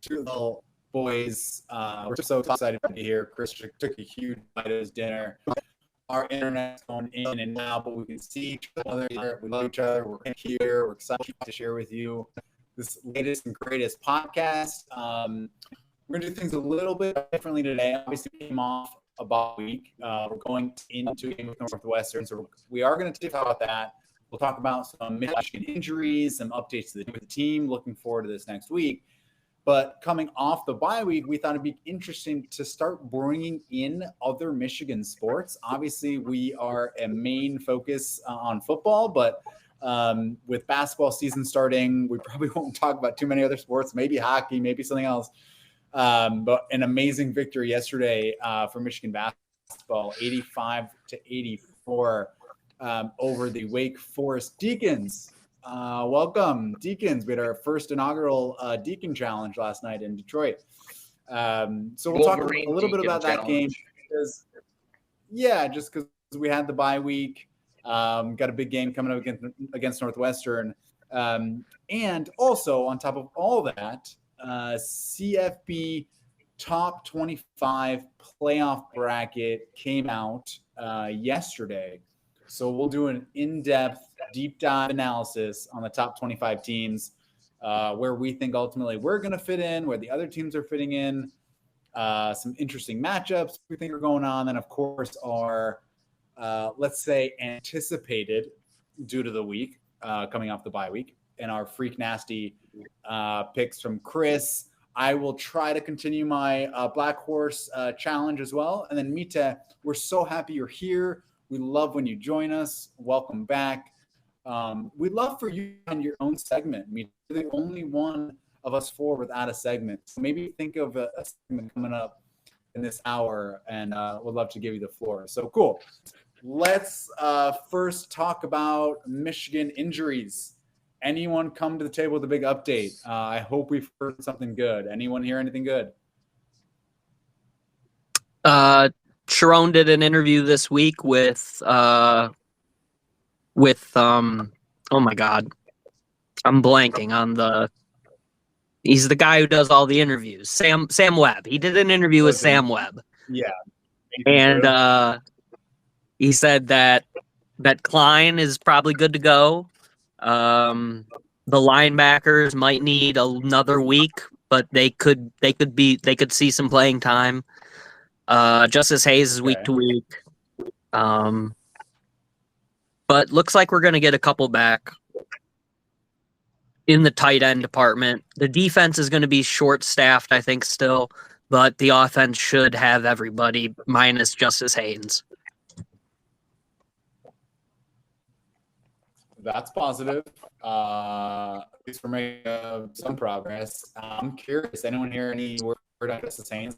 Two little boys. We're so excited to be here. Chris took a huge bite of his dinner. Our internet's going in and out, but we can see each other. We love each other. We're here. We're excited to share with you this latest and greatest podcast. We're going to do things a little bit differently today. Obviously, we came off a bye week. We're going into a game with Northwestern, so we are going to talk about that. We'll talk about some Michigan injuries, some updates to the team. Looking forward to this next week. But coming off the bye week, we thought it'd be interesting to start bringing in other Michigan sports. Obviously, we are a main focus on football, but with basketball season starting, we probably won't talk about too many other sports, maybe hockey, maybe something else. But an amazing victory yesterday for Michigan basketball, 85-84 over the Wake Forest Deacons. Welcome, Deacons. We had our first inaugural Deacon Challenge last night in Detroit. So we'll talk a little bit about that game. Just because we had the bye week. Got a big game coming up against Northwestern. And also, on top of all that, CFB top 25 playoff bracket came out yesterday. So we'll do an in-depth, deep dive analysis on the top 25 teams, where we think ultimately we're going to fit in, where the other teams are fitting in, some interesting matchups we think are going on, and of course our, let's say, anticipated due to the week coming off the bye week, and our Freak Nasty picks from Chris. I will try to continue my Black Horse challenge as well. And then Miteh, we're so happy you're here. We love when you join us. Welcome back. We'd love for you on your own segment. I mean, you're the only one of us four without a segment. So maybe think of a segment coming up in this hour, and we'd love to give you the floor. So cool. Let's first talk about Michigan injuries. Anyone come to the table with a big update? I hope we've heard something good. Anyone hear anything good? Sharon did an interview this week with oh my God, I'm blanking on he's the guy who does all the interviews. Sam Webb. He did an interview with Sam Webb. Yeah. And he said that Klein is probably good to go. The linebackers might need another week, but they could see some playing time. Justice Hayes is week to week. But looks like we're going to get a couple back in the tight end department. The defense is going to be short-staffed, I think, still, but the offense should have everybody minus Justice Haynes. That's positive. At least we're making some progress. I'm curious. Anyone hear any word on Justice Haynes?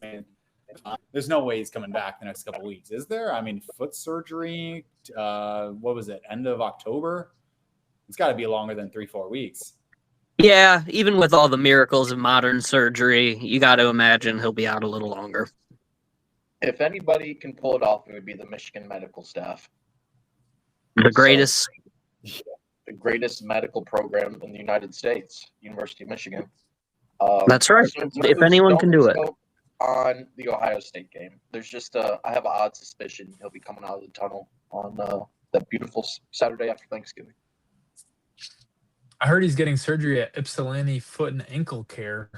There's no way he's coming back the next couple of weeks, is there? I mean, foot surgery, what was it, end of October? It's got to be longer than 3-4 weeks. Yeah, even with all the miracles of modern surgery, you got to imagine he'll be out a little longer. If anybody can pull it off, it would be the Michigan medical staff. The greatest medical program in the United States, University of Michigan. That's right. If anyone can do it. On the Ohio State game, there's just I have an odd suspicion he'll be coming out of the tunnel on that beautiful Saturday after Thanksgiving. I heard he's getting surgery at Ypsilanti Foot and Ankle Care.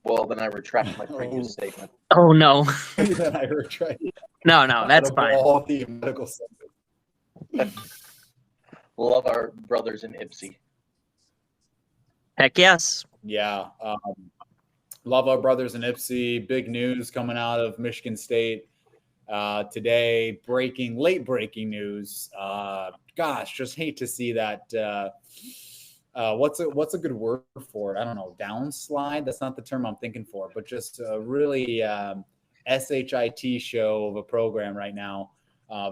Well, then I retract my previous statement. Oh, no. Then I retract. No, that's fine. All the medical center. Love our brothers in Ipsy. Heck yes. Yeah. Love our brothers in Ipsy. Big news coming out of Michigan State today. Late breaking news. Gosh, just hate to see that. What's a good word for it? I don't know. Downslide. That's not the term I'm thinking for, but just a really SHIT show of a program right now.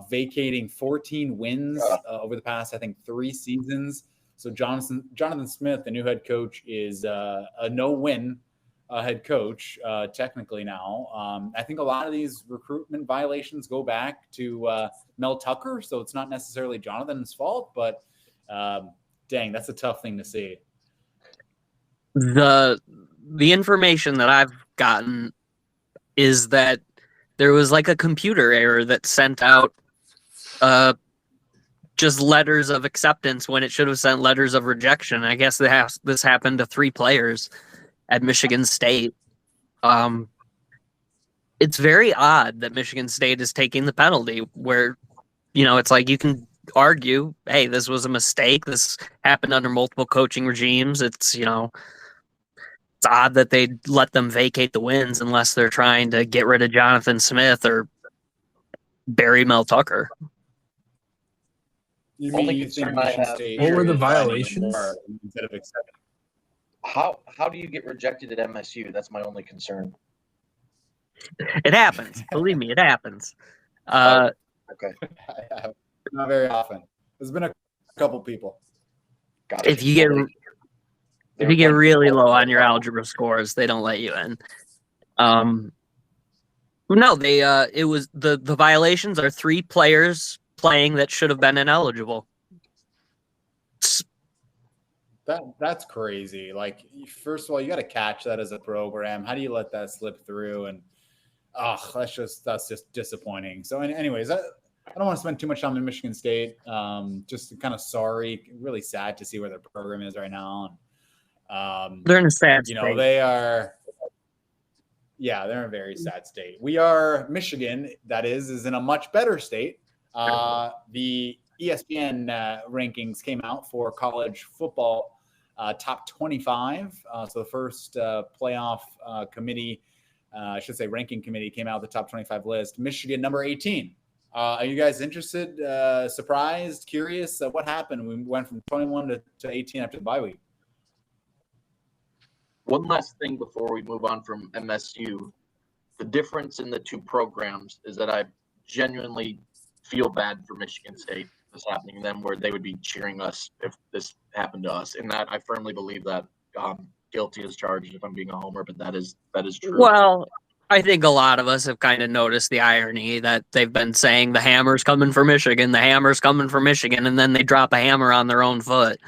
Vacating 14 wins over the past, I think, 3 seasons. So Jonathan Smith, the new head coach, is a no-win head coach technically now. I think a lot of these recruitment violations go back to Mel Tucker, so it's not necessarily Jonathan's fault, but dang, that's a tough thing to see. The information that I've gotten is that there was like a computer error that sent out just letters of acceptance when it should have sent letters of rejection. I guess this happened to 3 players at Michigan State. It's very odd that Michigan State is taking the penalty where, it's like you can argue, hey, this was a mistake. This happened under multiple coaching regimes. It's odd that they let them vacate the wins unless they're trying to get rid of Jonathan Smith or bury Mel Tucker. You mean you think Michigan State? What were the violations? Instead of accepting. How do you get rejected at MSU? That's my only concern. It happens. Believe me, it happens. Okay. Not very often. There's been a couple people. If you get really low on your algebra scores, they don't let you in. No, it was the violations are 3 players playing that should have been ineligible. That's crazy. Like, first of all, you got to catch that as a program. How do you let that slip through? And that's just disappointing. So, anyways, I don't want to spend too much time in Michigan State. Just kind of sorry, really sad to see where their program is right now. And, they're in a sad state. They are. Yeah, they're in a very sad state. We are Michigan. That is in a much better state. The ESPN rankings came out for college football top 25. So the first playoff committee, I should say ranking committee, came out with the top 25 list. Michigan, number 18. Are you guys interested, surprised, curious? What happened? We went from 21 to 18 after the bye week. One last thing before we move on from MSU. The difference in the 2 programs is that I genuinely feel bad for Michigan State this happening to them, where they would be cheering us if this happened to us. And that I firmly believe that guilty as charged if I'm being a homer, but that is true. Well, I think a lot of us have kind of noticed the irony that they've been saying the hammer's coming for Michigan, and then they drop a hammer on their own foot.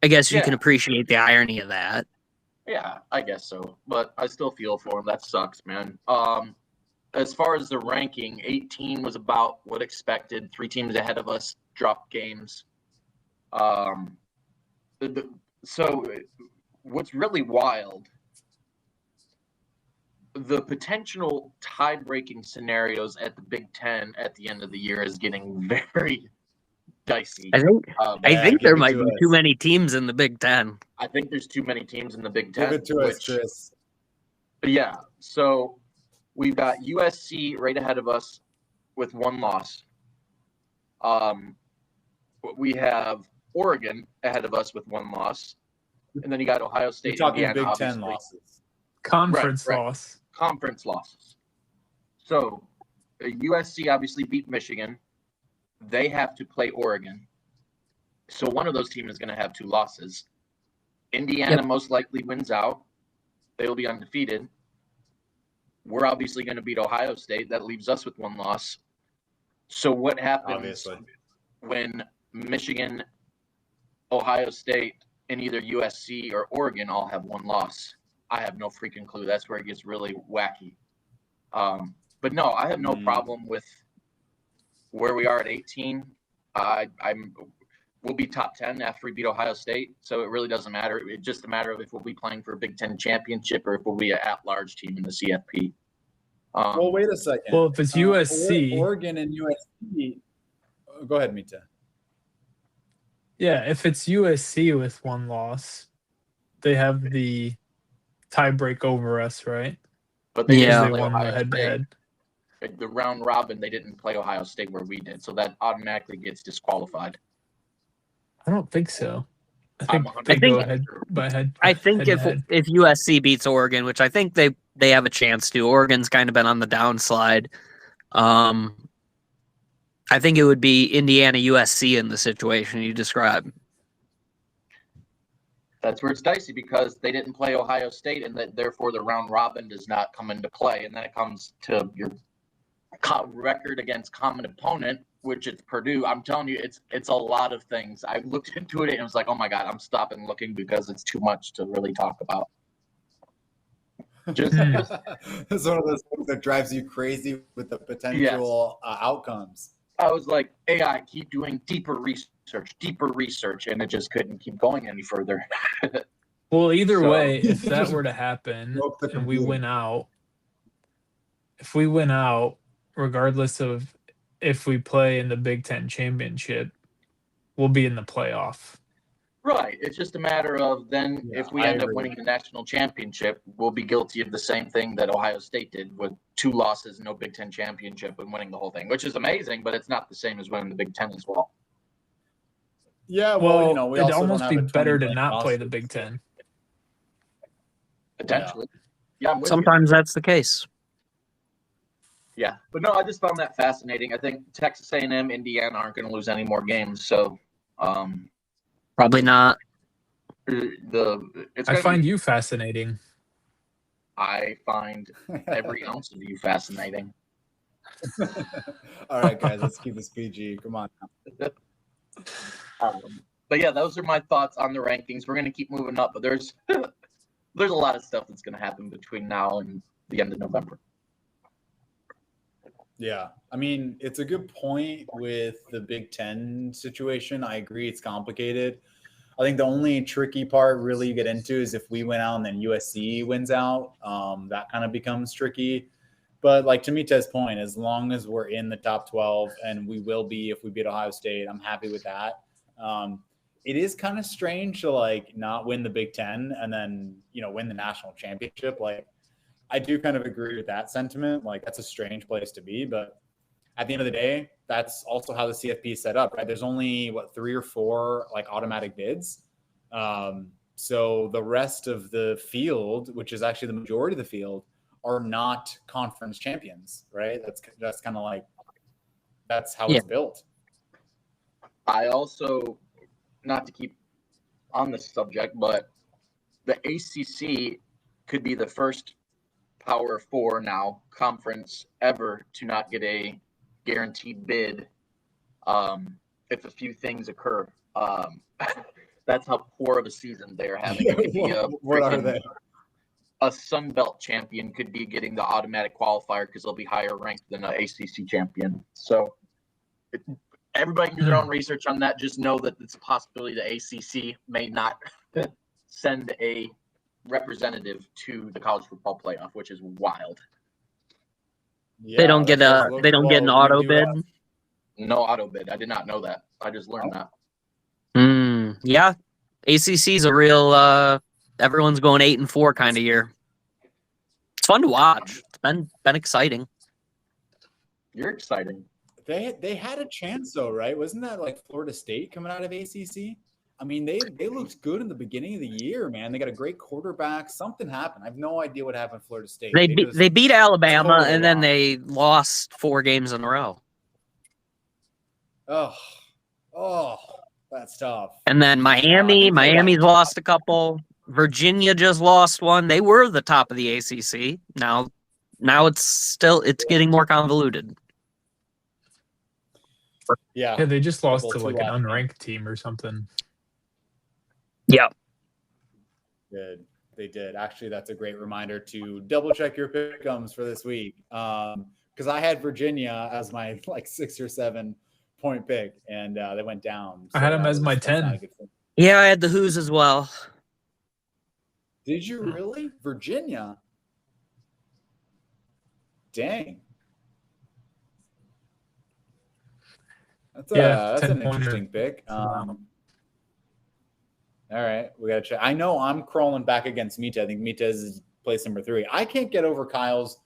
I guess you can appreciate the irony of that. Yeah, I guess so. But I still feel for them. That sucks, man. As far as the ranking, 18 was about what expected. 3 teams ahead of us dropped games. So what's really wild, the potential tie-breaking scenarios at the Big Ten at the end of the year is getting very dicey. I think there might be too many teams in the Big Ten. I think there's too many teams in the Big Ten. Give it to us, Chris. Yeah, so we've got USC right ahead of us with 1 loss. We have Oregon ahead of us with 1 loss. And then you got Ohio State. You're talking Indiana, Big Ten losses. Conference loss. Conference losses. So USC obviously beat Michigan. They have to play Oregon. So one of those teams is going to have 2 losses. Indiana most likely wins out. They'll be undefeated. We're obviously going to beat Ohio State. That leaves us with 1 loss. So what happens when Michigan, Ohio State, and either USC or Oregon all have 1 loss? I have no freaking clue. That's where it gets really wacky. But no, I have no problem with where we are at 18. We'll be top 10 after we beat Ohio State. So it really doesn't matter. It's just a matter of if we'll be playing for a Big Ten championship or if we'll be an at-large team in the CFP. Well, wait a second. Well, if it's USC. Oregon and USC. Go ahead, Miteh. Yeah, if it's USC with 1 loss, they have the tiebreak over us, right? But they won the head-to-head. The round robin, they didn't play Ohio State where we did, so that automatically gets disqualified. I don't think so. I think if USC beats Oregon, which I think they have a chance to, Oregon's kind of been on the downslide. I think it would be Indiana USC in the situation you described. That's where it's dicey because they didn't play Ohio State, and that therefore the round robin does not come into play, and then it comes to your record against common opponent, which is Purdue. I'm telling you, it's a lot of things. I looked into it and it was like, oh my God, I'm stopping looking because it's too much to really talk about. Just it's one of those things that drives you crazy with the potential outcomes. I was like, AI, keep doing deeper research, and it just couldn't keep going any further. Well, either way, if that were to happen and we win out, regardless of if we play in the Big Ten championship, we'll be in the playoff. Right. It's just a matter of then if we end up winning the national championship, we'll be guilty of the same thing that Ohio State did with 2 losses, no Big Ten championship, and winning the whole thing, which is amazing, but it's not the same as winning the Big Ten as well. Yeah, well, it'd almost be better to not play the Big Ten. Potentially. Yeah, sometimes that's the case. Yeah, but no, I just found that fascinating. I think Texas A&M, Indiana aren't going to lose any more games, so probably not. I find you fascinating. I find every ounce of you fascinating. All right, guys, let's keep this PG. Come on. But yeah, those are my thoughts on the rankings. We're going to keep moving up, but there's a lot of stuff that's going to happen between now and the end of November. Yeah, I mean, it's a good point with the Big Ten situation. I agree it's complicated. I think the only tricky part really you get into is if we win out and then USC wins out. That kind of becomes tricky. But like to Miteh's point, as long as we're in the top 12, and we will be if we beat Ohio State, I'm happy with that. It is kind of strange to like not win the Big Ten and then, win the national championship. Like, I do kind of agree with that sentiment. Like, that's a strange place to be. But at the end of the day, that's also how the CFP is set up, right? There's only, 3 or 4, like, automatic bids. So the rest of the field, which is actually the majority of the field, are not conference champions, right? That's kind of like, that's how it's built. I also, not to keep on this subject, but the ACC could be the first Power 4 now conference ever to not get a guaranteed bid if a few things occur. That's how poor of a season they're having. It could be what are they? A Sun Belt champion could be getting the automatic qualifier because they'll be higher ranked than an ACC champion. So everybody can do their own research on that. Just know that it's a possibility the ACC may not send a representative to the college football playoff, which is wild. Yeah, they don't get an auto bid. No auto bid. I did not know that. I just learned that. Yeah, ACC's a real everyone's going 8-4 kind of year. It's fun to watch. It's been exciting. You're exciting. They had a chance though, right? Wasn't that like Florida State coming out of ACC? I mean, they looked good in the beginning of the year, man. They got a great quarterback. Something happened. I have no idea what happened at Florida State. They beat Alabama totally and then they lost 4 games in a row. Oh, that's tough. And then Miami's lost a couple. Virginia just lost one. They were the top of the ACC. Now it's getting more convoluted. Yeah, they just lost to like an unranked team or something. Yeah. They did. Actually, that's a great reminder to double check your pick'ems for this week. Because I had Virginia as my 6 or 7 point pick, and they went down. So I had them as my 10. Yeah, I had the Who's as well. Did you really? Virginia? Dang. That's an interesting pick. All right, we got to check. I know I'm crawling back against Miteh. I think Miteh is place number 3. I can't get over Kyle's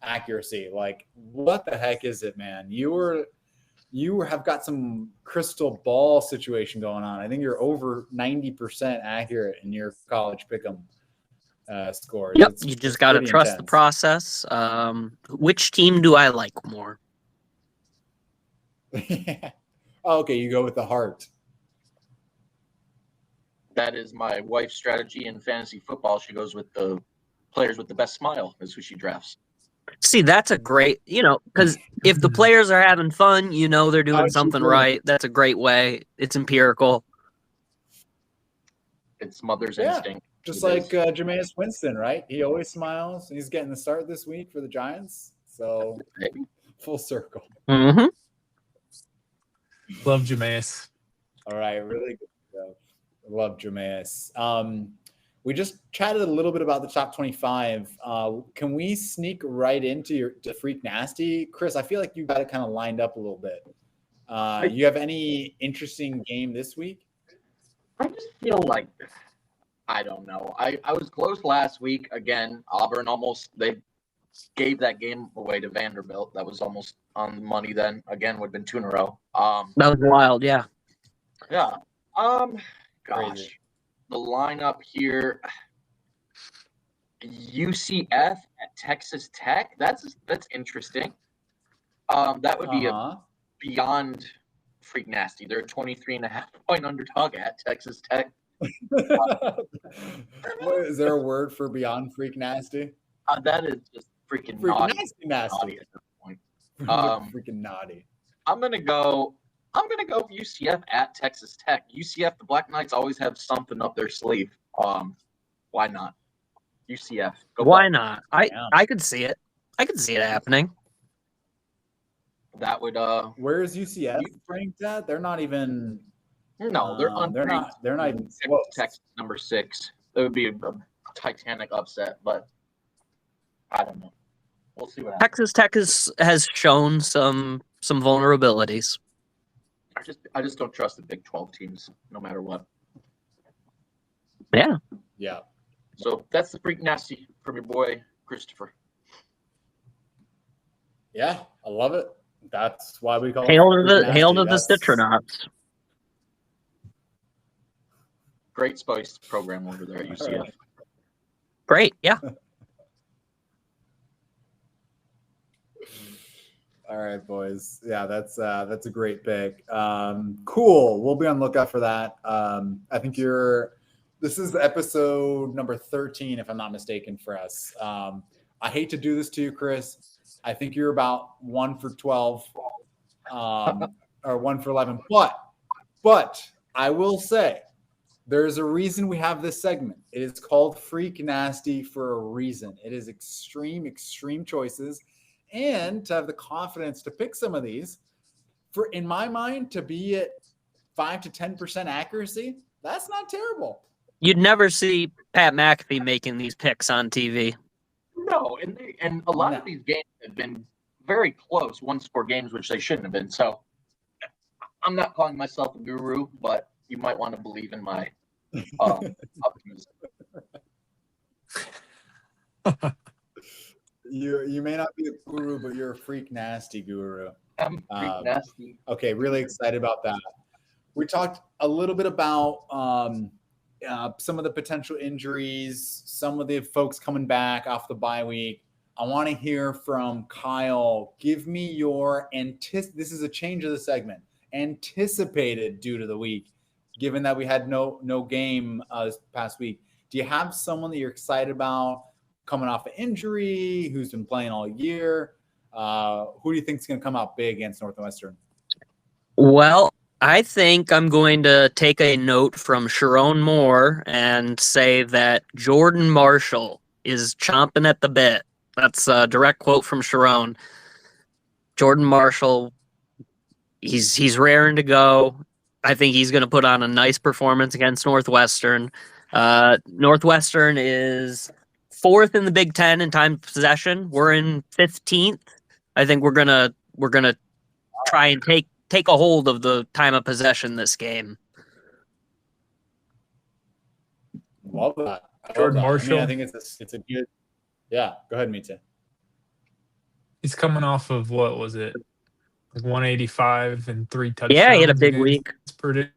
accuracy. Like, what the heck is it, man? You have got some crystal ball situation going on. I think you're over 90% accurate in your college pick'em scores. Yep, you just got to trust the process. Which team do I like more? Oh, okay, you go with the heart. That is my wife's strategy in fantasy football. She goes with the players with the best smile is who she drafts. See, that's a great, because if the players are having fun, they're doing something right. That's a great way. It's empirical. It's mother's instinct. Just like Jameis Winston, right? He always smiles. He's getting the start this week for the Giants. So full circle. Mm-hmm. Love Jameis. All right, really good stuff. Love Jameis. We just chatted a little bit about the top 25. Can we sneak right into the Freak Nasty? Chris, I feel like you got it kind of lined up a little bit. You have any interesting game this week? I just feel like, I don't know. I was close last week. Again, Auburn they gave that game away to Vanderbilt. That was almost on the money then. Again, would have been 2 in a row. That was wild, yeah. Yeah. Gosh. Crazy. The lineup here, UCF at Texas Tech. That's interesting. That would be a beyond freak nasty. They're a 23.5-point underdog at Texas Tech. Is there a word for beyond freak nasty? That is just freaking naughty at this point. Freaking naughty. I'm gonna go UCF at Texas Tech. UCF, the Black Knights always have something up their sleeve. Why not? UCF. Why not? I could see it. I could see it happening. That would Where is UCF ranked at? They're not even. No, they're unranked. They're not even close. Texas number 6. That would be a Titanic upset, but I don't know. We'll see what happens. Texas Tech has shown some vulnerabilities. I just don't trust the Big 12 teams, no matter what. Yeah. Yeah. So that's the freak nasty from your boy Christopher. Yeah, I love it. That's why we call hail it to the Citronauts. Great spice program over there at UCF. Great, yeah. All right, boys. Yeah, that's a great pick. Cool. We'll be on the lookout for that. I think this is episode number 13, if I'm not mistaken, for us. I hate to do this to you, Chris. I think you're about 1 for 12, or 1 for 11. But I will say there's a reason we have this segment. It is called Freak Nasty for a reason. It is extreme choices. And to have the confidence to pick some of these, in my mind, to be at 5 to 10% accuracy, that's not terrible. You'd never see Pat McAfee making these picks on TV. No, and a lot of these games have been very close, one-score games, which they shouldn't have been. So I'm not calling myself a guru, but you might want to believe in my optimism. You may not be a guru, but you're a freak nasty guru. I'm freak nasty. Okay, really excited about that. We talked a little bit about some of the potential injuries, some of the folks coming back off the bye week. I want to hear from Kyle. Give me your this is a change of the segment. Anticipated due to the week, given that we had no game this past week. Do you have someone that you're excited about coming off an injury, who's been playing all year? Who do you think is going to come out big against Northwestern? Well, I think I'm going to take a note from Sharon Moore and say that Jordan Marshall is chomping at the bit. That's a direct quote from Sharon. Jordan Marshall, he's raring to go. I think he's going to put on a nice performance against Northwestern. Northwestern is 4th in the Big Ten in time of possession. We're in 15th. I think we're gonna try and take a hold of the time of possession this game. Love that. Jordan Marshall. I think it's a good. Yeah, go ahead, Miteh. He's coming off of, what was it, like 185 and 3 touchdowns. Yeah, he had a big week. Purdue.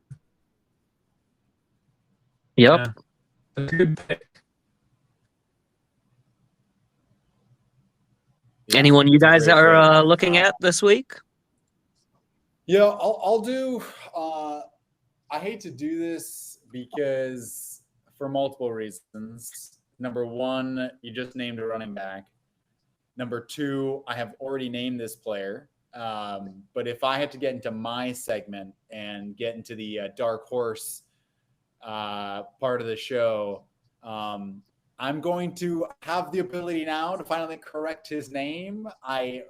Yep. Yeah. That's a good pick. Anyone you guys are looking at this week? Yeah, I'll do. I hate to do this because for multiple reasons. Number one, you just named a running back. Number 2, I have already named this player. But if I had to get into my segment and get into the dark horse part of the show, I'm going to have the ability now to finally correct his name. I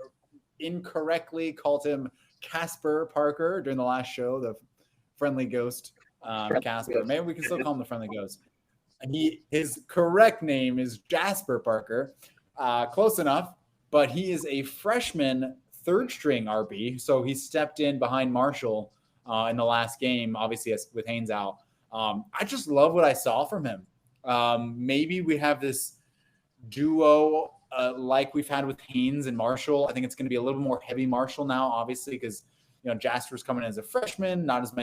incorrectly called him Casper Parker during the last show, the friendly ghost Casper. Maybe we can still call him the friendly ghost. His correct name is Jasper Parker. Close enough, but he is a freshman third string RB. So he stepped in behind Marshall in the last game, obviously with Haynes out. I just love what I saw from him. Maybe we have this duo like we've had with Haynes and Marshall. I think it's going to be a little more heavy Marshall now, obviously, because Jasper's coming in as a freshman, not as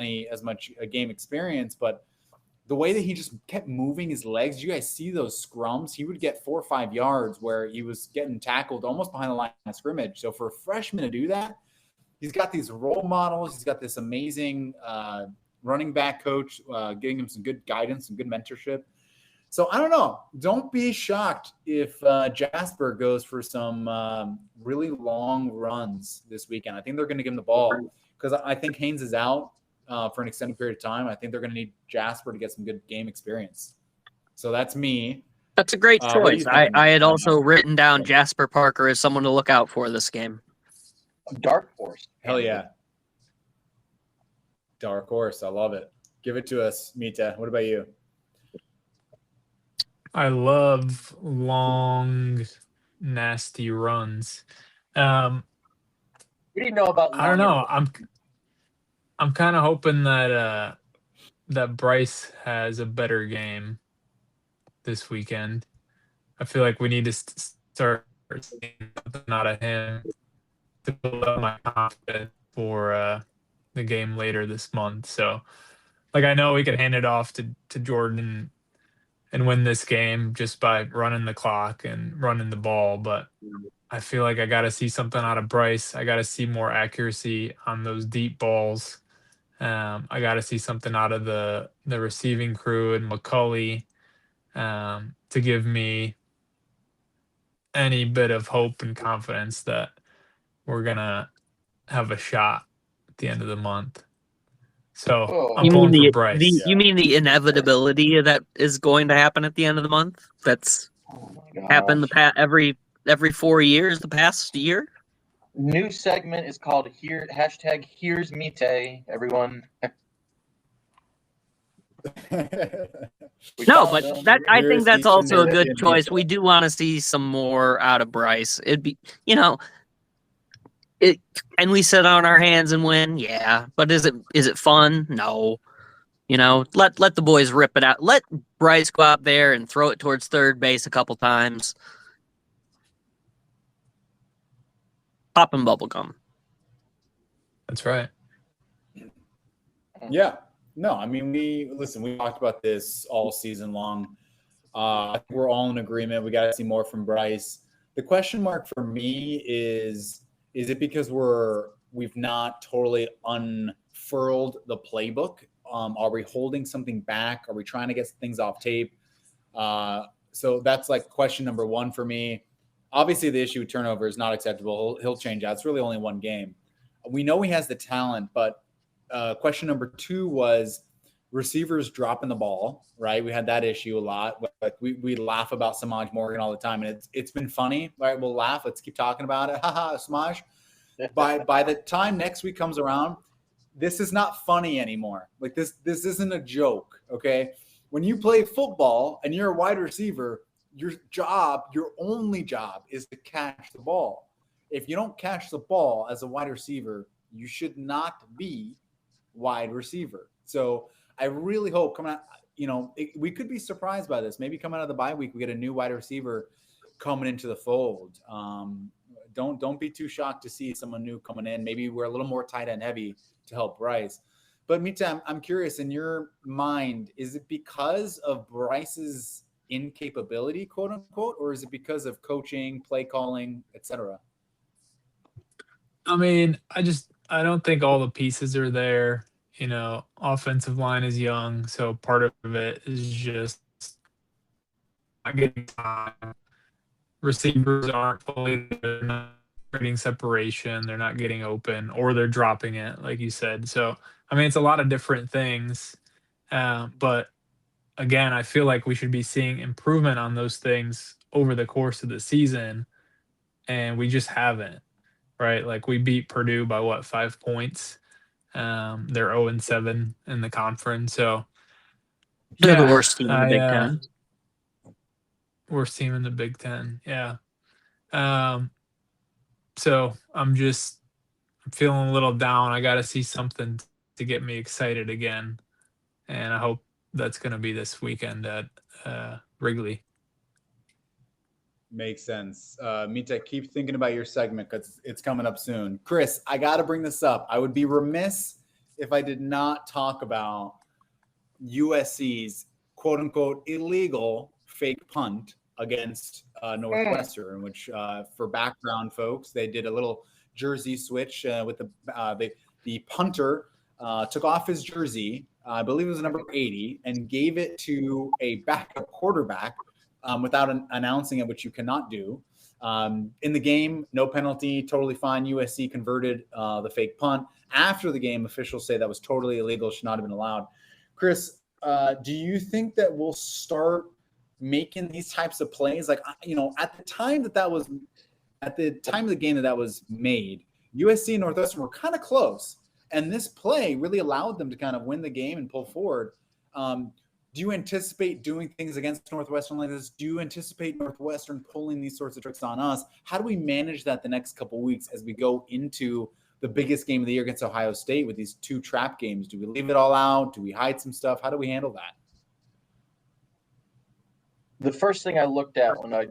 much game experience, but the way that he just kept moving his legs, you guys see those scrums, he would get 4 or 5 yards where he was getting tackled almost behind the line of scrimmage. So for a freshman to do that, he's got these role models. He's got this amazing running back coach giving him some good guidance, some good mentorship. So I don't know. Don't be shocked if Jasper goes for some really long runs this weekend. I think they're going to give him the ball because I think Haynes is out for an extended period of time. I think they're going to need Jasper to get some good game experience. So that's me. That's a great choice. I had also written down Jasper Parker as someone to look out for this game. Dark horse. Hell yeah. Dark horse. I love it. Give it to us, Miteh. What about you? I love long, nasty runs. What do you know about? I don't know. I'm kind of hoping that that Bryce has a better game this weekend. I feel like we need to start seeing something out of him to build up my confidence for the game later this month. So, like, I know we could hand it off to Jordan and win this game just by running the clock and running the ball, but I feel like I got to see something out of Bryce. I got to see more accuracy on those deep balls. I got to see something out of the receiving crew and McCulley to give me any bit of hope and confidence that we're going to have a shot at the end of the month. So I'm pulling for Bryce. You mean the inevitability that is going to happen at the end of the month? That's happened every 4 years the past year? New segment is called #Here's Miteh, everyone. No, but I think that's also a good choice. We do want to see some more out of Bryce. It'd be, and we sit on our hands and win, yeah. But is it fun? No. Let the boys rip it out. Let Bryce go out there and throw it towards third base a couple times. Popping bubblegum. That's right. Yeah. No, I mean, we talked about this all season long. I think we're all in agreement. We got to see more from Bryce. The question mark for me is it because we've not totally unfurled the playbook? Are we holding something back? Are we trying to get things off tape? So that's like question number 1 for me. Obviously, the issue with turnover is not acceptable. He'll change that. It's really only one game. We know he has the talent, but question number 2 was receivers dropping the ball, right? We had that issue a lot. Like we laugh about Samaj Morgan all the time, and it's been funny, right? We'll laugh. Let's keep talking about it. Haha, Samaj. By the time next week comes around, this is not funny anymore. Like this isn't a joke, okay? When you play football and you're a wide receiver, your only job is to catch the ball. If you don't catch the ball as a wide receiver, you should not be wide receiver. So I really hope coming out, we could be surprised by this. Maybe coming out of the bye week, we get a new wide receiver coming into the fold. Don't be too shocked to see someone new coming in. Maybe we're a little more tight end heavy to help Bryce. But Miteh, I'm curious, in your mind, is it because of Bryce's incapability, quote unquote, or is it because of coaching, play calling, etc.? I mean, I don't think all the pieces are there. Offensive line is young, so part of it is just not getting time. receivers aren't fully, they're not creating separation, they're not getting open, or they're dropping it, like you said. So, I mean, it's a lot of different things. But again, I feel like we should be seeing improvement on those things over the course of the season, and we just haven't, right? Like we beat Purdue by what, 5 points? They're 0-7 in the conference, so They're the worst team in the Big Ten. Worst team in the Big Ten, yeah. So I'm feeling a little down. I got to see something to get me excited again, and I hope that's going to be this weekend at Wrigley. Makes sense. Miteh, keep thinking about your segment because it's coming up soon. Chris, I got to bring this up. I would be remiss if I did not talk about USC's quote-unquote illegal fake punt against Northwestern, which for background folks, they did a little jersey switch with the punter took off his jersey, I believe it was number 80, and gave it to a backup quarterback without announcing it, which you cannot do. In the game, no penalty, totally fine. USC converted the fake punt. After the game, officials say that was totally illegal, should not have been allowed. Chris, do you think that we'll start making these types of plays? Like, at the time of the game that was made, USC and Northwestern were kind of close. And this play really allowed them to kind of win the game and pull forward. Do you anticipate doing things against Northwestern like this? Do you anticipate Northwestern pulling these sorts of tricks on us? How do we manage that the next couple of weeks as we go into the biggest game of the year against Ohio State with these two trap games? Do we leave it all out? Do we hide some stuff? How do we handle that? The first thing I looked at when I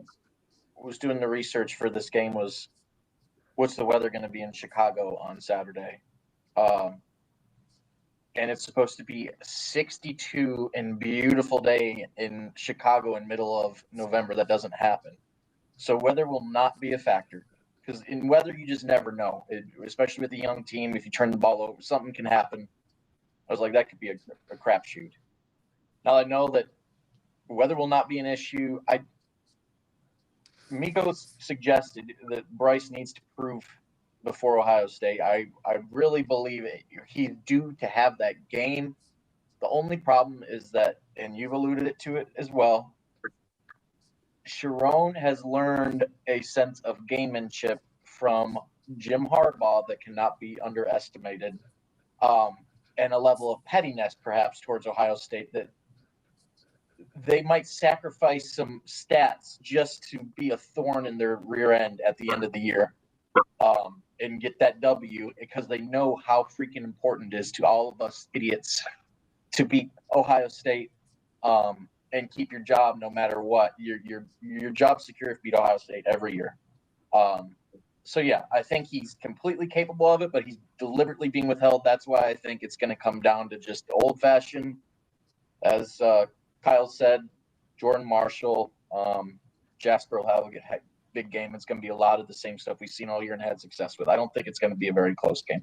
was doing the research for this game was, what's the weather going to be in Chicago on Saturday? And it's supposed to be 62 and beautiful day in Chicago in middle of November. That doesn't happen. So weather will not be a factor, because in weather, you just never know, especially with a young team. If you turn the ball over, something can happen. I was like, that could be a crapshoot. Now I know that weather will not be an issue. Miko suggested that Bryce needs to prove before Ohio State. I really believe he's due to have that game. The only problem is that, and you've alluded to it as well, Sharon has learned a sense of gamemanship from Jim Harbaugh that cannot be underestimated, and a level of pettiness perhaps towards Ohio State that they might sacrifice some stats just to be a thorn in their rear end at the end of the year. And get that W, because they know how freaking important it is to all of us idiots to beat Ohio State and keep your job no matter what. Your job's secure if you beat Ohio State every year. So, yeah, I think he's completely capable of it, but he's deliberately being withheld. That's why I think it's going to come down to just old-fashioned, as Kyle said, Jordan Marshall, Jasper will have a big game. It's going to be a lot of the same stuff we've seen all year and had success with. I don't think it's going to be a very close game.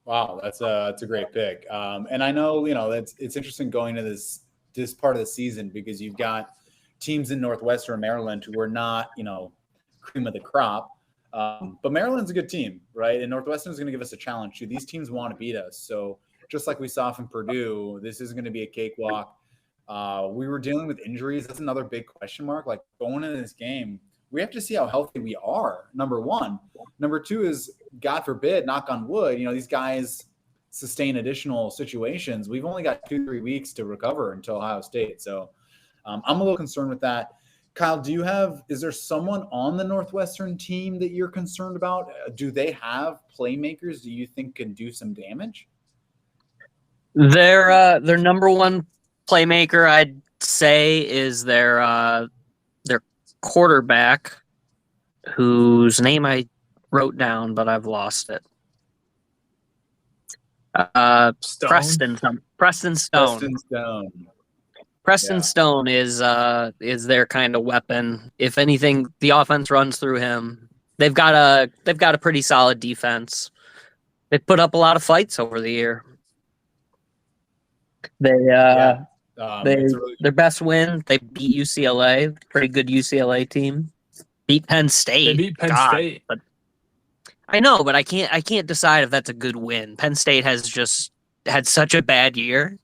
Wow, that's a great pick. And I know, it's interesting going to this part of the season because you've got teams in Northwestern Maryland who are not, cream of the crop. But Maryland's a good team, right? And Northwestern is going to give us a challenge too. These teams want to beat us. So just like we saw from Purdue, this isn't going to be a cakewalk. We were dealing with injuries. That's another big question mark. Like going into this game, we have to see how healthy we are, number one. Number two is, God forbid, knock on wood, you know, these guys sustain additional situations. We've only got 2-3 weeks to recover until Ohio State. So I'm a little concerned with that. Kyle, is there someone on the Northwestern team that you're concerned about? Do they have playmakers do you think can do some damage? Their number one playmaker, I'd say, is their quarterback, whose name I wrote down, but I've lost it. Preston Stone. Preston Stone is their kind of weapon. If anything, the offense runs through him. They've got a pretty solid defense. They've put up a lot of fights over the year. That's Their best win, they beat UCLA, pretty good UCLA team. Beat Penn State. They beat Penn State. But I know, but I can't decide if that's a good win. Penn State has just had such a bad year.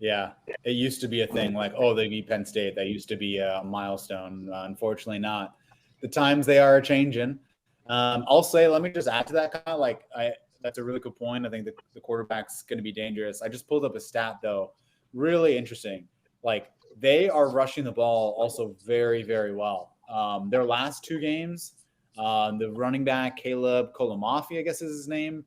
Yeah, it used to be a thing like, oh, they beat Penn State. That used to be a milestone. Unfortunately, not. The times they are changing. I'll say, let me just add to that. Kind of like, that's a really good point. I think the quarterback's going to be dangerous. I just pulled up a stat though, really interesting. Like they are rushing the ball also very, very well. Their last 2 games, the running back Caleb Kolomafi, I guess is his name.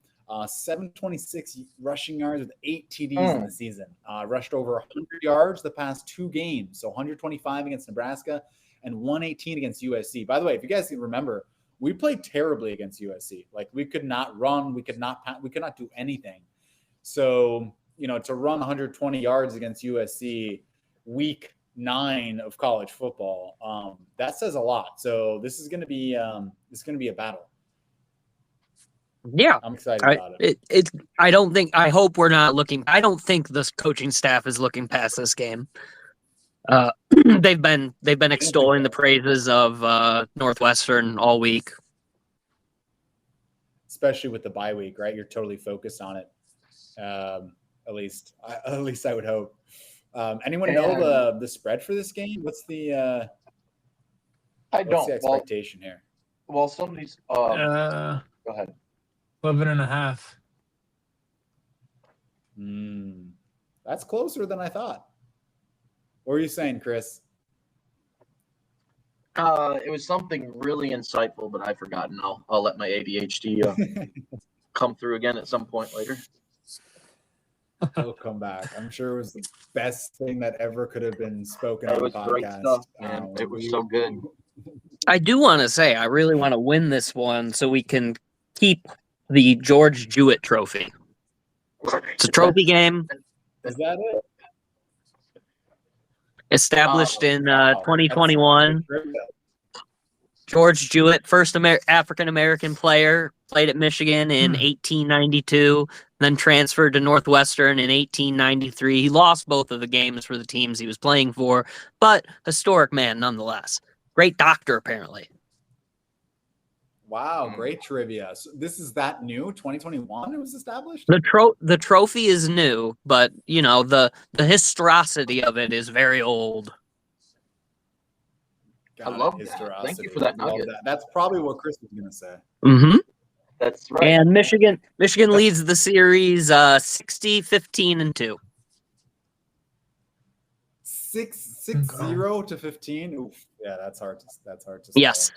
726 rushing yards with 8 TDs in the season. Rushed over 100 yards the past 2 games. So 125 against Nebraska and 118 against USC. By the way, if you guys can remember, we played terribly against USC. Like we could not run, we could not do anything. So, to run 120 yards against USC week 9 of college football, that says a lot. So this is going to be a battle. Yeah, I'm excited about it. I hope we're not looking. I don't think this coaching staff is looking past this game. They've been extolling the praises of Northwestern all week, especially with the bye week. Right, you're totally focused on it. At least I would hope. Anyone know the spread for this game? What's the? I don't. What's the expectation here? Well, somebody's. Go ahead. 11.5. That's closer than I thought. What were you saying, Chris? It was something really insightful, but I've forgotten. I'll let my ADHD come through again at some point later. It'll come back. I'm sure it was the best thing that ever could have been spoken on the podcast. Great stuff, man. It was so good. I do want to say I really want to win this one so we can keep the George Jewett Trophy. It's a trophy game. Is that it? Established in 2021. George Jewett, first African-American player, played at Michigan in 1892, then transferred to Northwestern in 1893. He lost both of the games for the teams he was playing for, but historic man nonetheless. Great doctor, apparently. Wow, great trivia. So this is that new 2021 it was established? The trophy is new, but the historicity of it is very old. I love that. Thank you for that nugget. That's probably what Chris was going to say. Mm-hmm. That's right. And Michigan leads the series 60-15-2. 6-0 to 15. Oof. Yeah, that's hard to say. Yes.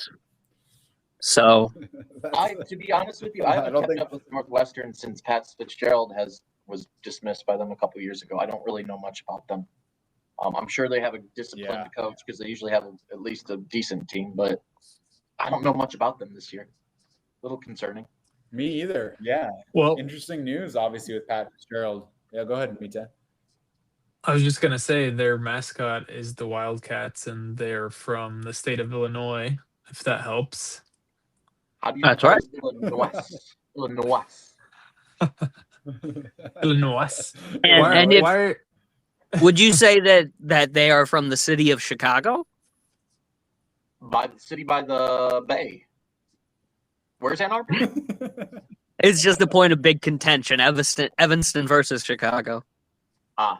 So, to be honest with you, I haven't kept up with Northwestern since Pat Fitzgerald was dismissed by them a couple years ago. I don't really know much about them. I'm sure they have a disciplined coach because they usually have at least a decent team, but I don't know much about them this year. A little concerning. Me either. Yeah. Well, interesting news, obviously, with Pat Fitzgerald. Yeah, go ahead, Miteh. I was just gonna say their mascot is the Wildcats, and they're from the state of Illinois. If that helps. That's right. Illinois. And would you say that they are from the city of Chicago? By the bay. Where's Ann Arbor? It's just a point of big contention. Evanston versus Chicago. A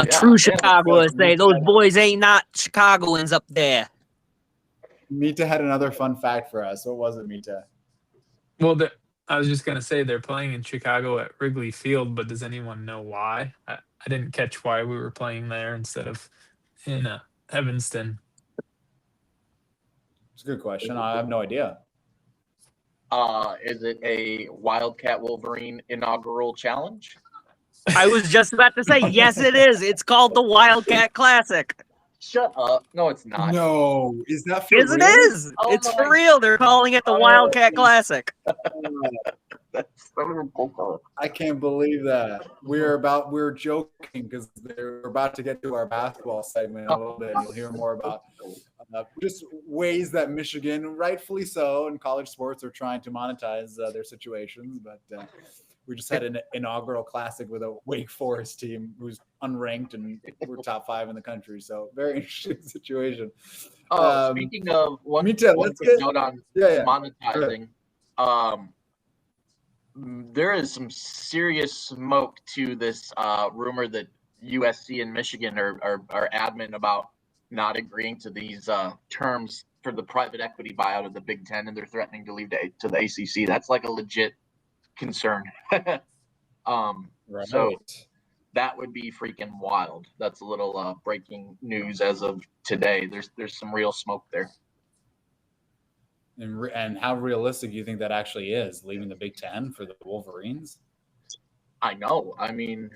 true Chicagoan say those boys ain't not Chicagoans up there. Miteh had another fun fact for us. What was it, Miteh? Well, I was just going to say they're playing in Chicago at Wrigley Field, but does anyone know why? I didn't catch why we were playing there instead of in Evanston. It's a good question. I have no idea. Is it a Wildcat Wolverine inaugural challenge? I was just about to say, yes, it is. It's called the Wildcat Classic. Shut up. No, it's not. No. Is that for real? Yes, it is. It's for real. They're calling it the Wildcat Classic. That's so ridiculous. I can't believe that. We're joking because they're about to get to our basketball segment a little bit. You'll hear more about just ways that Michigan, rightfully so, and college sports are trying to monetize their situations. But We just had an inaugural classic with a Wake Forest team who's unranked and we're top 5 in the country. So very interesting situation. Speaking of one quick note on monetizing, there is some serious smoke to this rumor that USC and Michigan are adamant about not agreeing to these terms for the private equity buyout of the Big Ten, and they're threatening to leave to the ACC. That's like a legit concern. Right. So that would be freaking wild. That's a little breaking news as of today. There's some real smoke there. And how realistic do you think that actually is, leaving the Big Ten for the Wolverines? I know. I mean,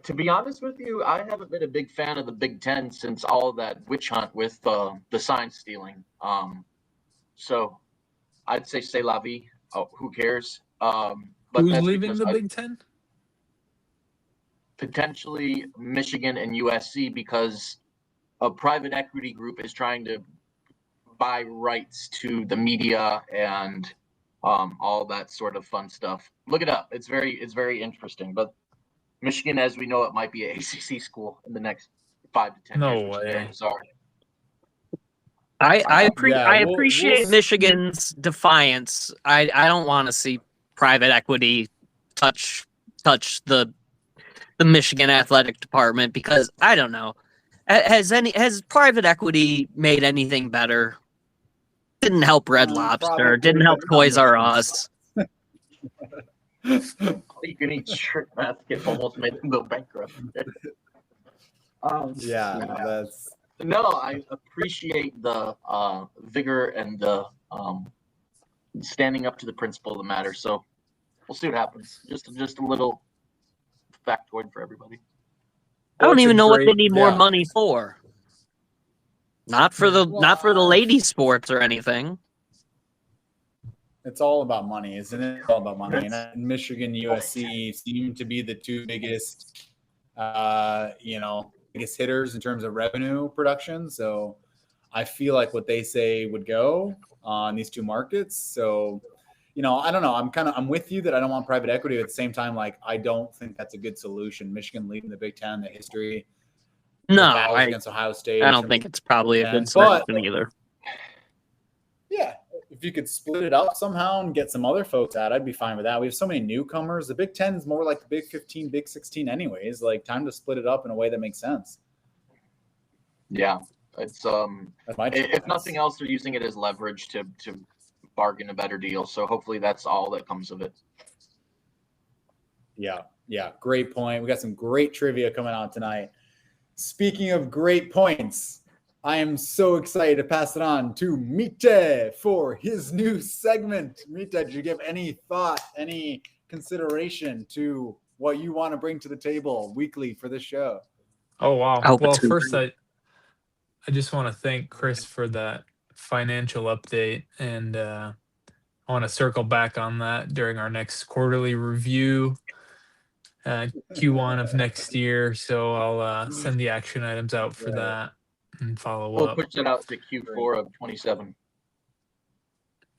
to be honest with you, I haven't been a big fan of the Big Ten since all that witch hunt with the sign stealing. So I'd say c'est la vie. Oh, who cares? But who's leaving the Big Ten? Potentially Michigan and USC, because a private equity group is trying to buy rights to the media and all that sort of fun stuff. Look it up. It's very interesting. But Michigan, as we know, it might be an ACC school in the next 5 to 10 years. No way. Sorry. I appreciate Michigan's defiance. I don't want to see private equity touch the Michigan athletic department, because I don't know. Has private equity made anything better? Didn't help Red Lobster. Didn't help Toys R Us. You can eat shrimp basket almost made them go bankrupt. That's. No, I appreciate the vigor and the standing up to the principle of the matter. So we'll see what happens. Just a little factoid for everybody. I don't even know what they need more money for. Not for the ladies' sports or anything. It's all about money, isn't it? It's all about money. And Michigan, USC seem to be the two biggest, biggest hitters in terms of revenue production. So I feel like what they say would go on these two markets. So, I don't know. I'm with you that I don't want private equity. But at the same time, like, I don't think that's a good solution. Michigan leading the Big Ten, the history. No, against Ohio State. I don't think it's probably a good solution either. Yeah, if you could split it up somehow and get some other folks out, I'd be fine with that. We have so many newcomers. The Big Ten is more like the Big 15, Big 16 anyways. Like, time to split it up in a way that makes sense. Yeah, it's if nothing else, they're using it as leverage to bargain a better deal. So hopefully that's all that comes of it. Yeah, great point. We got some great trivia coming out tonight. Speaking of great points, I am so excited to pass it on to Miteh for his new segment. Miteh, did you give any thought, any consideration to what you want to bring to the table weekly for this show? Oh, wow. Well, first, I just want to thank Chris for that financial update, and I want to circle back on that during our next quarterly review, Q1 of next year. So I'll send the action items out for that and follow up. We'll push it out to Q4 of 27.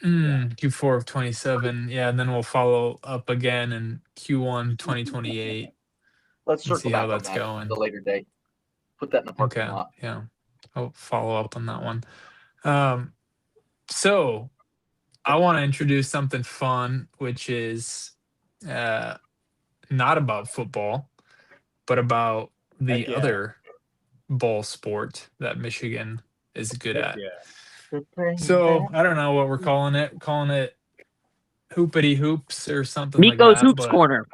Q4 of 27. Yeah, and then we'll follow up again in Q1 2028. Let's circle see back how that's on that going. at a later date. Put that in the parking lot. Yeah. I'll follow up on that one. So I want to introduce something fun, which is not about football, but about the other ball sport that Michigan is good at. So I don't know what we're calling it. Calling it hoopity hoops or something Miko's like that. Hoops Corner.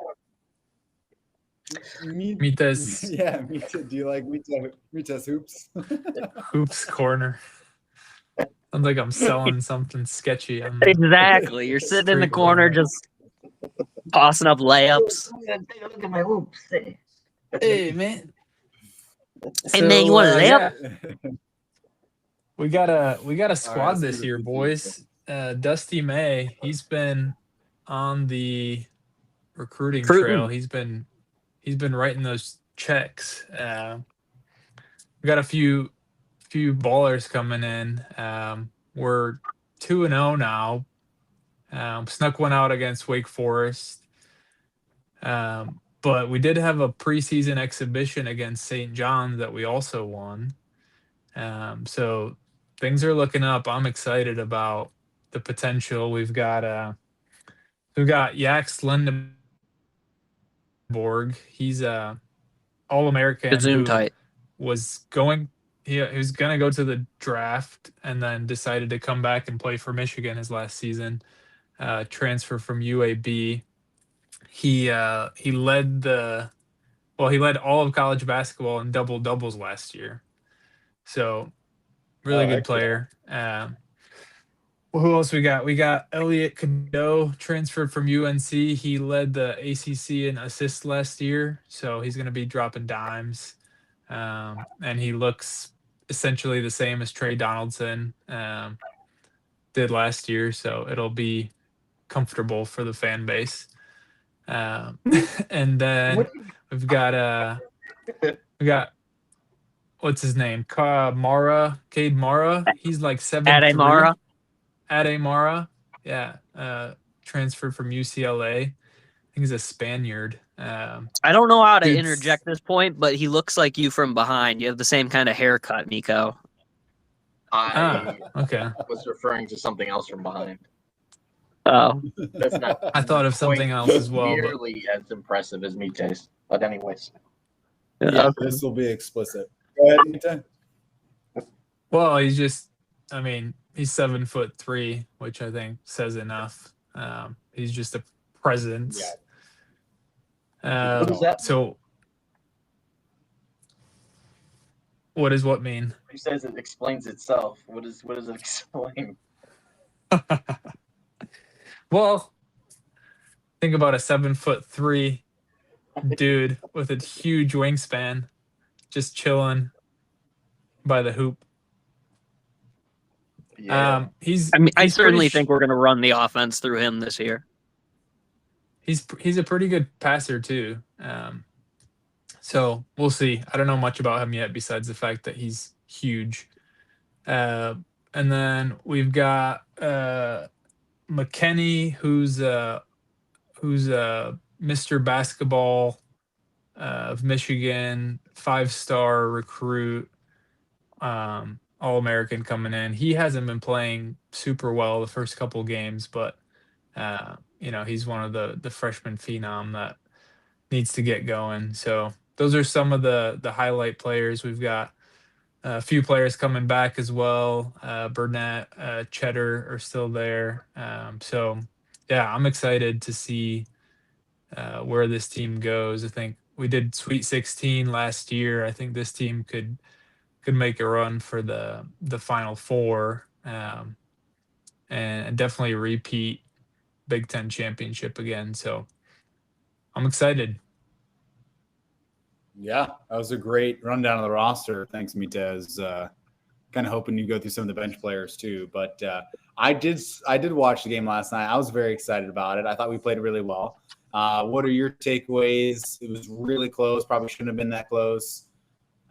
Miteh's. Yeah, Miteh. Do you like Miteh's Hoops? Hoops Corner. Sounds like I'm selling something sketchy. Exactly. You're sitting in the corner just tossing up layups. Look at my hoops. Hey, man. Hey, man, you want a layup? Yeah. We got a squad this year, boys. Dusty May, he's been on the recruiting trail. He's been writing those checks. We got a few ballers coming in. We're 2-0 now. Snuck one out against Wake Forest. But we did have a preseason exhibition against St. John's that we also won. So things are looking up. I'm excited about the potential. We've got Jax Lindenborg. He's a All-American Zoom who tight. was going. He was going to go to the draft and then decided to come back and play for Michigan his last season. Transfer from UAB. He led he led all of college basketball in double doubles last year. So really good player. Well, who else we got? We got Elliot Cadeau, transferred from UNC. He led the ACC in assists last year, so he's going to be dropping dimes. And he looks essentially the same as Trey Donaldson did last year, so it'll be comfortable for the fan base. And then we got what's his name? Cade Mara. He's like 7'3". Ade Mara, yeah, transferred from UCLA. I think he's a Spaniard. I don't know how to interject this point, but he looks like you from behind. You have the same kind of haircut, Nico. I okay. was referring to something else from behind. Oh, That's not. I thought of something else as well. Nearly as impressive as Miteh's, but anyways. Yeah, this will be explicit. Go ahead, Miteh. Well, he's 7'3", which I think says enough. He's just a presence. What does that mean? So what does what mean? He says it explains itself. What does it explain? Well, think about a 7'3" dude with a huge wingspan, just chilling by the hoop. Yeah. I certainly think we're going to run the offense through him this year. He's a pretty good passer too. So we'll see. I don't know much about him yet besides the fact that he's huge. And then we've got McKenney, who's Mr. Basketball of Michigan, 5-star recruit, All-American coming in. He hasn't been playing super well the first couple games, but he's one of the freshman phenom that needs to get going. So those are some of the highlight players. We've got a few players coming back as well. Burnett, Cheddar are still there. So yeah, I'm excited to see where this team goes. I think we did Sweet 16 last year. I think this team could make a run for the Final Four, and definitely repeat Big Ten championship again. So I'm excited. Yeah, that was a great rundown of the roster. Thanks, Miteh. Kind of hoping you go through some of the bench players too. But I did watch the game last night. I was very excited about it. I thought we played really well. What are your takeaways? It was really close. Probably shouldn't have been that close.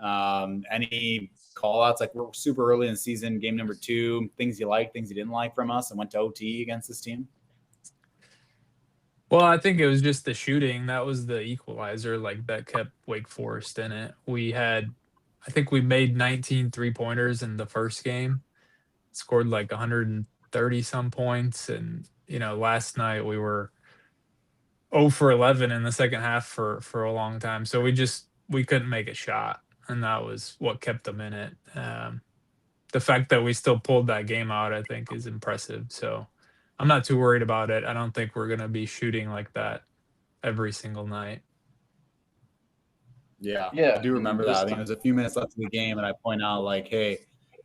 Any call outs? Like, we're super early in the season, game number 2, things you like, things you didn't like from us, and went to OT against this team? Well, I think it was just the shooting. That was the equalizer, that kept Wake Forest in it. I think we made 19 3-pointers in the first game, scored 130 some points. And, last night we were 0 for 11 in the second half for a long time. So we couldn't make a shot. And that was what kept them in it. The fact that we still pulled that game out, I think, is impressive. So I'm not too worried about it. I don't think we're going to be shooting like that every single night. Yeah, I do remember that. I think there's a few minutes left in the game, and I point out, hey,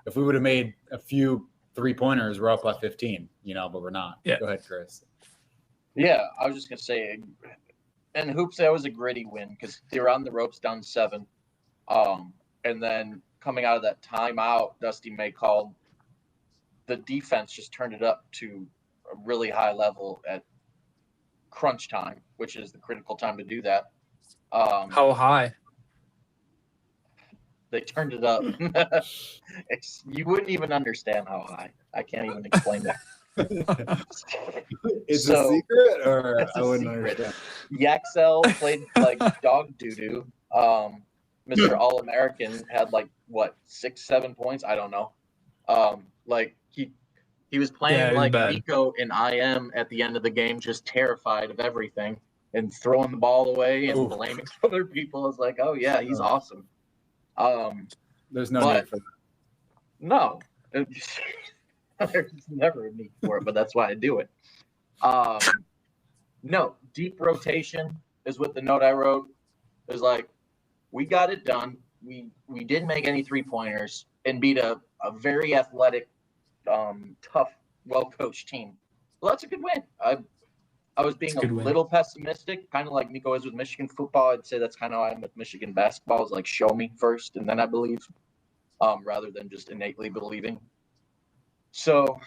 if we would have made a few 3-pointers, we're up by 15, but we're not. Yeah. Go ahead, Chris. Yeah, I was just going to say, and hoops, that was a gritty win because they were on the ropes down 7. And then coming out of that timeout, Dusty May called, the defense just turned it up to a really high level at crunch time, which is the critical time to do that. How high? They turned it up. You wouldn't even understand how high. I can't even explain that. It's a secret, or it's I a wouldn't secret. understand. Yaxel played like dog doo-doo. Mr. All-American had like what 6-7 points. I don't know. Like he was playing like Nico and IM at the end of the game, just terrified of everything and throwing the ball away and blaming other people. It's like, oh yeah, he's awesome. There's no need for that. No, there's never a need for it, but that's why I do it. No, deep rotation is what the note I wrote. It was like, we got it done. We didn't make any 3-pointers and beat a very athletic, tough, well-coached team. Well, that's a good win. I was being a little pessimistic, kind of like Nico is with Michigan football. I'd say that's kind of how I am with Michigan basketball. Is like, show me first, and then I believe, rather than just innately believing. So,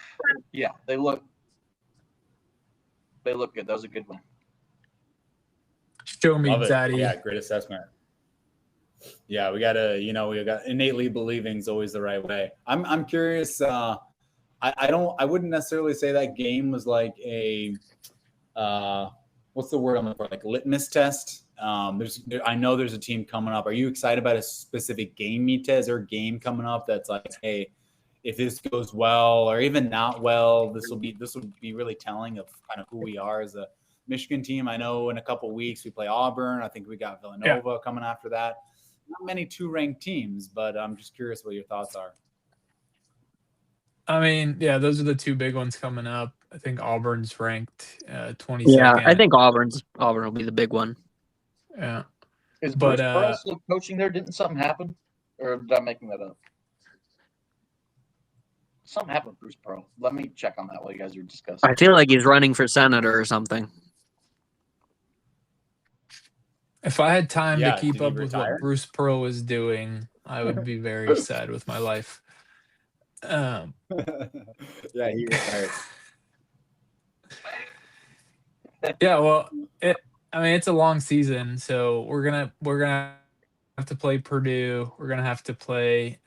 yeah, they look good. That was a good one. Show me, Daddy. Yeah, great assessment. Yeah, we gotta, we got innately believing is always the right way. I'm curious. I wouldn't necessarily say that game was like a, what's the word I'm looking for? Like litmus test. I know there's a team coming up. Are you excited about a specific game, Miteh? Is there a game coming up that's like, hey, if this goes well or even not well, this will be really telling of kind of who we are as a Michigan team. I know in a couple of weeks we play Auburn. I think we got Villanova coming after that. Not many 2-ranked teams, but I'm just curious what your thoughts are. I mean, yeah, those are the two big ones coming up. I think Auburn's ranked 22nd. Yeah, I think Auburn will be the big one. Yeah. Is Bruce Pearl still coaching there? Didn't something happen? Or am I making that up? Something happened with Bruce Pearl. Let me check on that while you guys are discussing. I feel like he's running for senator or something. If I had time to keep up with what Bruce Pearl was doing, I would be very sad with my life. Yeah, he retired. Yeah, well, it's a long season, so we're gonna have to play Purdue. We're gonna have to play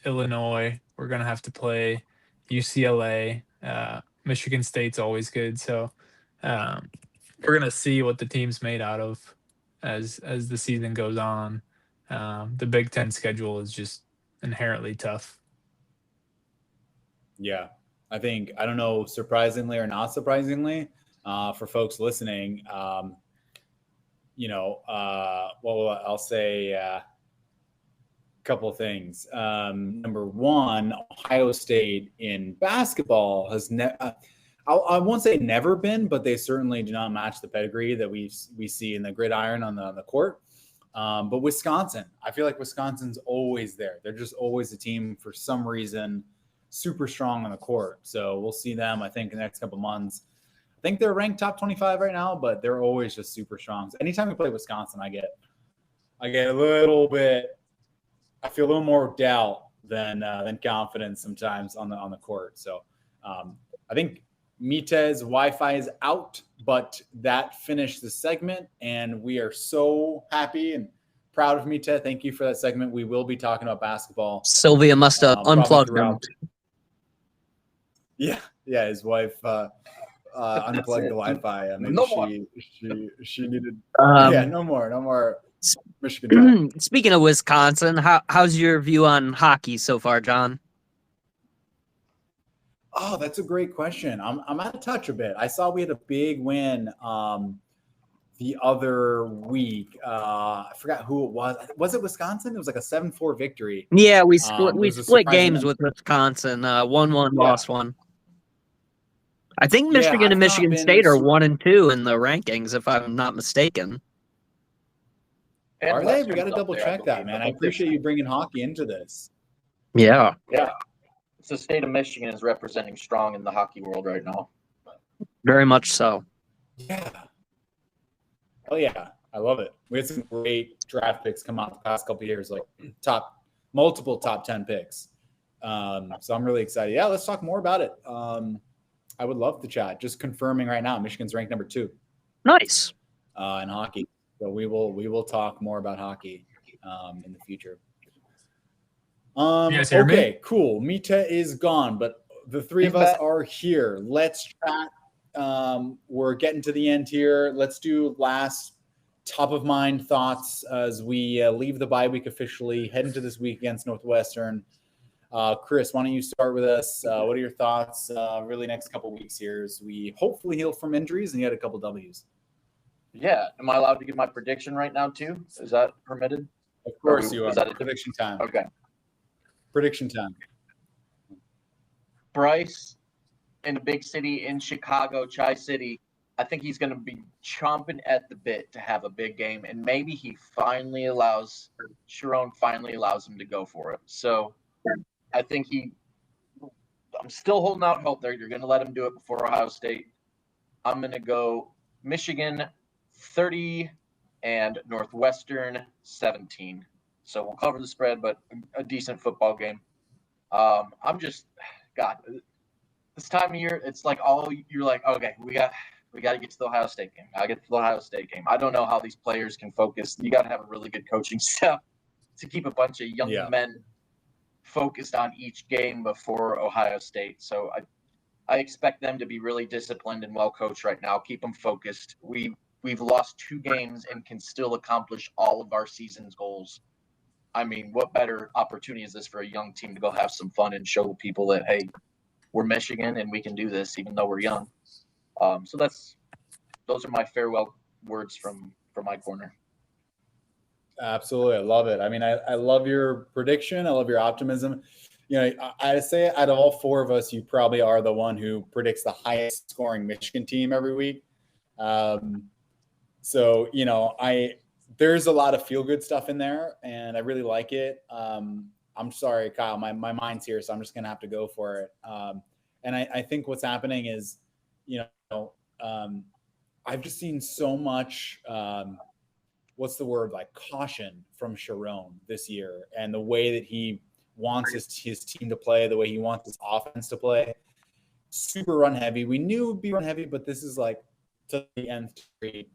Illinois. We're gonna have to play UCLA. Michigan State's always good, so we're gonna see what the team's made out of as the season goes on. The Big Ten schedule is just inherently tough. Yeah, I think, I don't know, surprisingly or not surprisingly, for folks listening, I'll say a couple of things. Number one, Ohio State in basketball has I won't say never been, but they certainly do not match the pedigree that we see in the gridiron on the court. But Wisconsin, I feel like Wisconsin's always there. They're just always a team for some reason super strong on the court. So we'll see them, I think, in the next couple of months. I think they're ranked top 25 right now, but they're always just super strong. So anytime we play Wisconsin, I get a little bit, I feel a little more doubt than confidence sometimes on the court. So I think Miteh's Wi-Fi is out, but that finished the segment, and we are so happy and proud of Miteh. Thank you for that segment. We will be talking about basketball. Sylvia must have unplugged him. Yeah, his wife unplugged the Wi-Fi. Maybe she needed. No more Michigan time. Speaking of Wisconsin, how's your view on hockey so far, John? Oh, that's a great question. I'm out of touch a bit. I saw we had a big win the other week. I forgot who it was. Was it Wisconsin? It was like a 7-4 victory. Yeah, we split games with Wisconsin. 1-1, lost one. I think Michigan and Michigan State are 1 and 2 in the rankings, if I'm not mistaken. Are they? We got to double check that, man. I appreciate you bringing hockey into this. Yeah. Yeah. The state of Michigan is representing strong in the hockey world right now. Very much so. Yeah. Oh, yeah. I love it. We had some great draft picks come out the past couple of years, like multiple top 10 picks. So I'm really excited. Yeah, let's talk more about it. I would love to chat. Just confirming right now, Michigan's ranked number 2. Nice. In hockey. So we will talk more about hockey in the future. Okay, cool. Miteh is gone, but the three of us are here. Let's chat. We're getting to the end here. Let's do last top of mind thoughts as we leave the bye week officially, head into this week against Northwestern. Chris, why don't you start with us? What are your thoughts really next couple weeks here as we hopefully heal from injuries and you had a couple W's? Yeah. Am I allowed to give my prediction right now too? Is that permitted? Of course you are. Is that prediction time? Okay. Prediction time. Bryce in a big city in Chicago, Tri-City, I think he's going to be chomping at the bit to have a big game, and maybe Sharon finally allows him to go for it. So I think I'm still holding out hope there. You're going to let him do it before Ohio State. I'm going to go Michigan 30 and Northwestern 17. So we'll cover the spread, but a decent football game. This time of year, it's like you're like, okay, we got to get to the Ohio State game. I'll get to the Ohio State game. I don't know how these players can focus. You got to have a really good coaching staff to keep a bunch of young men focused on each game before Ohio State. So I expect them to be really disciplined and well coached right now. Keep them focused. We've lost 2 games and can still accomplish all of our season's goals. I mean, what better opportunity is this for a young team to go have some fun and show people that, hey, we're Michigan and we can do this even though we're young. So those are my farewell words from my corner. Absolutely. I love it. I mean, I love your prediction. I love your optimism. You know, I say out of all 4 of us, you probably are the one who predicts the highest scoring Michigan team every week. So, you know, there's a lot of feel-good stuff in there, and I really like it. I'm sorry, Kyle, my mind's here, so I'm just going to have to go for it. And I think what's happening is, you know, I've just seen so much, what's the word, like caution from Sharon this year, and the way that he wants his team to play, the way he wants his offense to play. Super run heavy. We knew it would be run heavy, but this is like to the nth degree.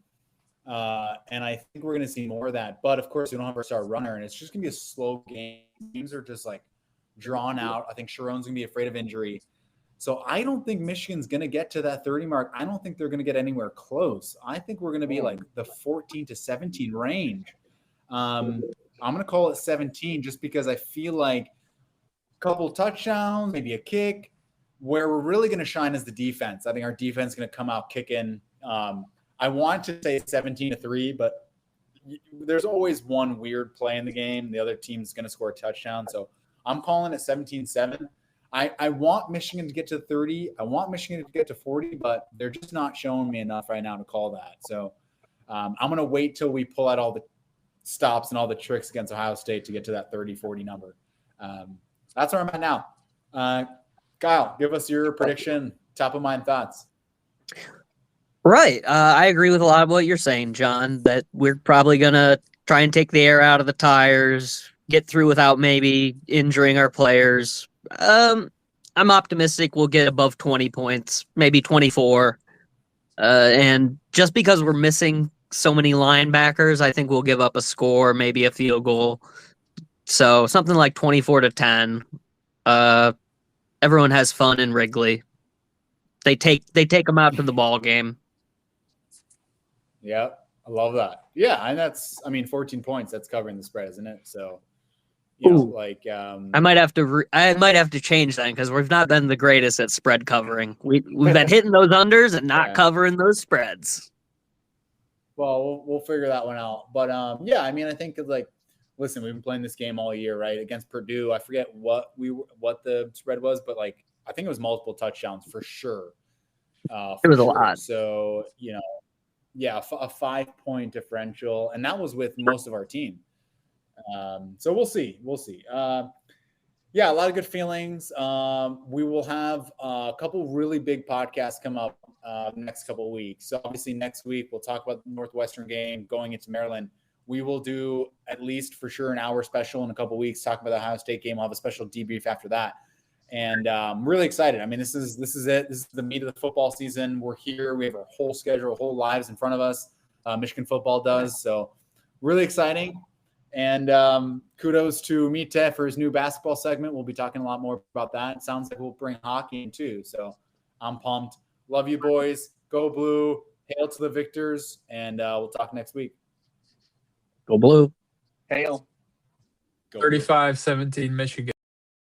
And I think we're going to see more of that. But of course, we don't have our star runner, and it's just going to be a slow game. Teams are just like drawn out. I think Sharon's going to be afraid of injury. So I don't think Michigan's going to get to that 30 mark. I don't think they're going to get anywhere close. I think we're going to be like the 14 to 17 range. I'm going to call it 17 just because I feel like a couple touchdowns, maybe a kick. Where we're really going to shine is the defense. I think our defense is going to come out kicking. I want to say 17-3, but there's always one weird play in the game. The other team's going to score a touchdown. So I'm calling it 17-7. I want Michigan to get to 30. I want Michigan to get to 40, but they're just not showing me enough right now to call that. So I'm going to wait till we pull out all the stops and all the tricks against Ohio State to get to that 30-40 number. That's where I'm at now. Kyle, give us your prediction, top of mind thoughts. Right. I agree with a lot of what you're saying, John, that we're probably going to try and take the air out of the tires, get through without maybe injuring our players. I'm optimistic we'll get above 20 points, maybe 24. And just because we're missing so many linebackers, I think we'll give up a score, maybe a field goal. So something like 24-10. Everyone has fun in Wrigley. They take them out to the ball game. Yeah, I love that. Yeah, and 14 points. That's covering the spread, isn't it? So, you know, like I might have to change that because we've not been the greatest at spread covering. We've been hitting those unders and not covering those spreads. Well, we'll figure that one out. But yeah, I mean, I think like, listen, we've been playing this game all year, right? Against Purdue, I forget what the spread was, but like I think it was multiple touchdowns for sure. It was a lot. So, you know, yeah, a 5-point differential, and that was with most of our team. So we'll see. Yeah, a lot of good feelings. We will have a couple really big podcasts come up next couple of weeks. So obviously next week we'll talk about the Northwestern game going into Maryland. We will do at least for sure an hour special in a couple of weeks talking about the Ohio State game. I'll have a special debrief after that. And I'm really excited. I mean, this is it. This is the meat of the football season. We're here. We have our whole schedule, whole lives in front of us. Michigan football does. So really exciting. And kudos to Miteh for his new basketball segment. We'll be talking a lot more about that. It sounds like we'll bring hockey in too. So I'm pumped. Love you, boys. Go Blue. Hail to the victors. And we'll talk next week. Go Blue. Hail. 35-17 Michigan.